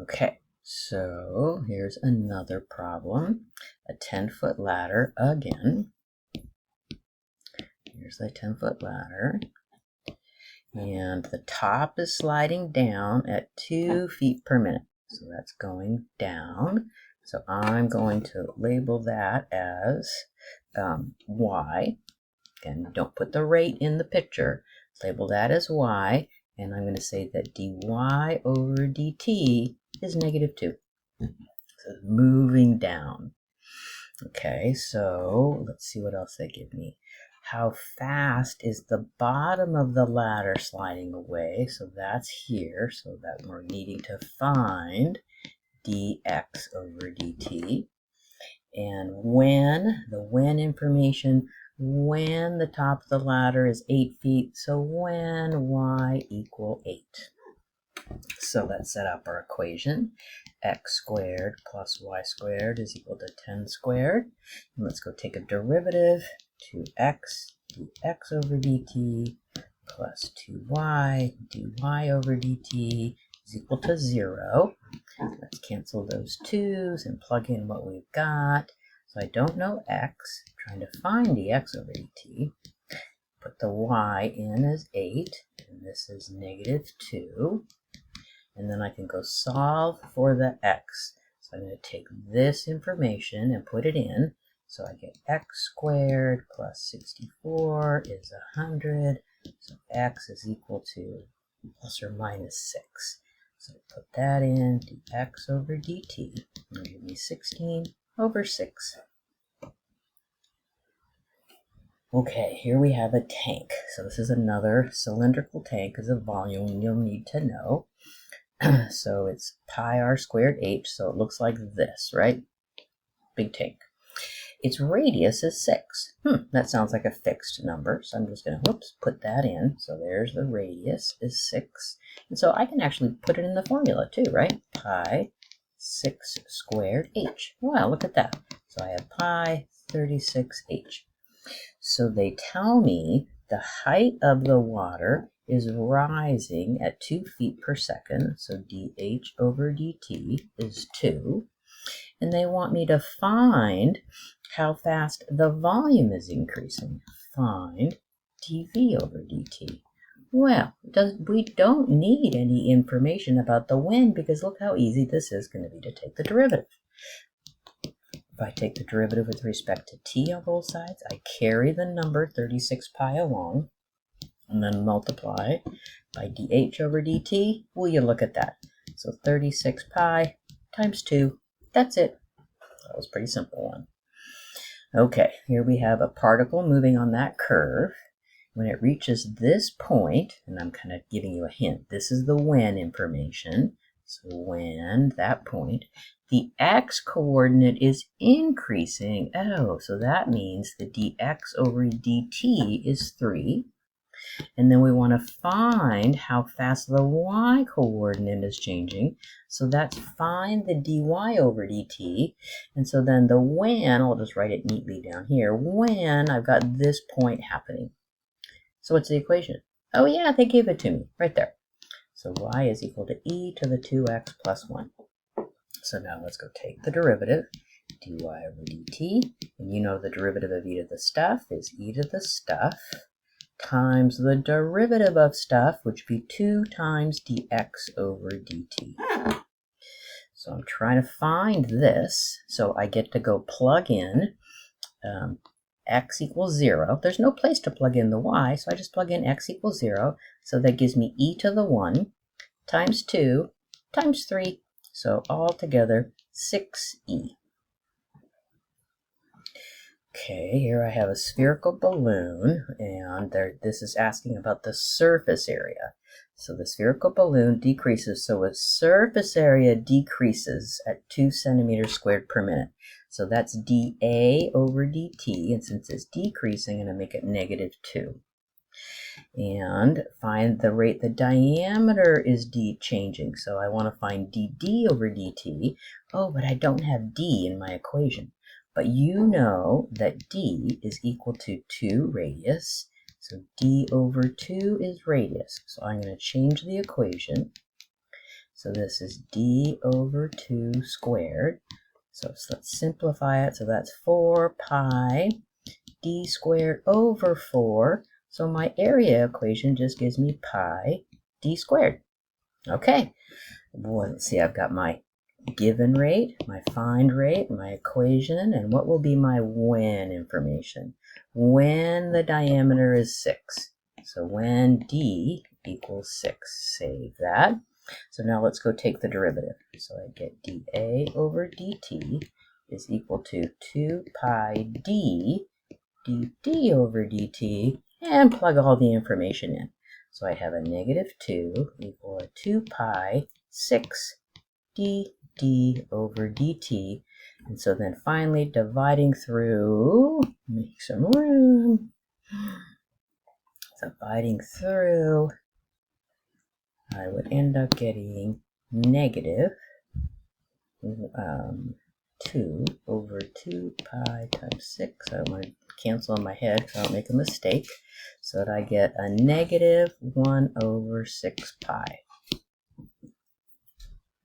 Okay, so here's another problem. A 10-foot ladder again. Here's the 10-foot ladder. And the top is sliding down at 2 feet per minute. So that's going down. So I'm going to label that as y. Again, don't put the rate in the picture. Label that as y. And I'm going to say that dy over dt is -2. So it's moving down. Okay, so let's see what else they give me. How fast is the bottom of the ladder sliding away? So that's here, so that we're needing to find dx over dt. And when information, when the top of the ladder is 8 feet, so when y equal 8. So let's set up our equation. X squared plus y squared is equal to 10 squared. And let's go take a derivative. 2x dx over dt plus 2y dy over dt is equal to 0. Let's cancel those 2's and plug in what we've got. So I don't know x. I'm trying to find dx over dt. Put the y in as 8, and this is -2. And then I can go solve for the x. So I'm going to take this information and put it in. So I get x squared plus 64 is 100. So x is equal to plus or minus 6. So put that in, dx over dt. And give me 16 over 6. Okay, here we have a tank. So this is another cylindrical tank as a volume you'll need to know. So it's pi r squared h, so it looks like this, right? Big tank. Its radius is 6. That sounds like a fixed number, so I'm just going to, put that in. So there's the radius is 6. And so I can actually put it in the formula too, right? Pi 6 squared h. Wow, look at that. So I have pi 36h. So they tell me the height of the water is rising at 2 feet per second, so dh over dt is 2. And they want me to find how fast the volume is increasing. Find dv over dt. Well, we don't need any information about the wind because look how easy this is going to be to take the derivative. If I take the derivative with respect to t on both sides, I carry the number 36 pi along and then multiply by dh over dt. Will you look at that? So 36 pi times 2. That's it. That was a pretty simple one. Okay, here we have a particle moving on that curve. When it reaches this point, and I'm kind of giving you a hint, this is the when information. So when, that point, the x coordinate is increasing. Oh, so that means the dx over dt is 3. And then we want to find how fast the y coordinate is changing. So that's find the dy over dt. And so then the when, I'll just write it neatly down here, when I've got this point happening. So what's the equation? Oh yeah, they gave it to me right there. So y is equal to e to the 2x plus 1. So now let's go take the derivative, dy over dt. And you know the derivative of e to the stuff is e to the stuff times the derivative of stuff, which would be 2 times dx over dt. So I'm trying to find this. So I get to go plug in x equals 0. There's no place to plug in the y, so I just plug in x equals 0. So that gives me e to the 1 times 2 times 3. So altogether 6e. Okay, here I have a spherical balloon, and this is asking about the surface area. So the spherical balloon decreases, so its surface area decreases at 2 centimeters squared per minute. So that's dA over dt, and since it's decreasing, I'm going to make it -2. And find the rate the diameter is changing. So I want to find dd over dt. Oh, but I don't have d in my equation. But you know that d is equal to 2 radius. So d over 2 is radius. So I'm going to change the equation. So this is d over 2 squared. So let's simplify it. So that's 4 pi d squared over 4. So my area equation just gives me pi d squared. Okay, boy, let's see, I've got my given rate, my find rate, my equation, and what will be my when information? When the diameter is 6. So when d equals 6, save that. So now let's go take the derivative. So I get dA over dt is equal to 2 pi d dt over dt, and plug all the information in. So I have a negative 2 equal to 2 pi 6 dd over dt. And so then finally dividing through, make some room, dividing through, I would end up getting negative 2 over 2 pi times 6. I want to cancel in my head so I don't make a mistake. So that I get a negative 1 over 6 pi.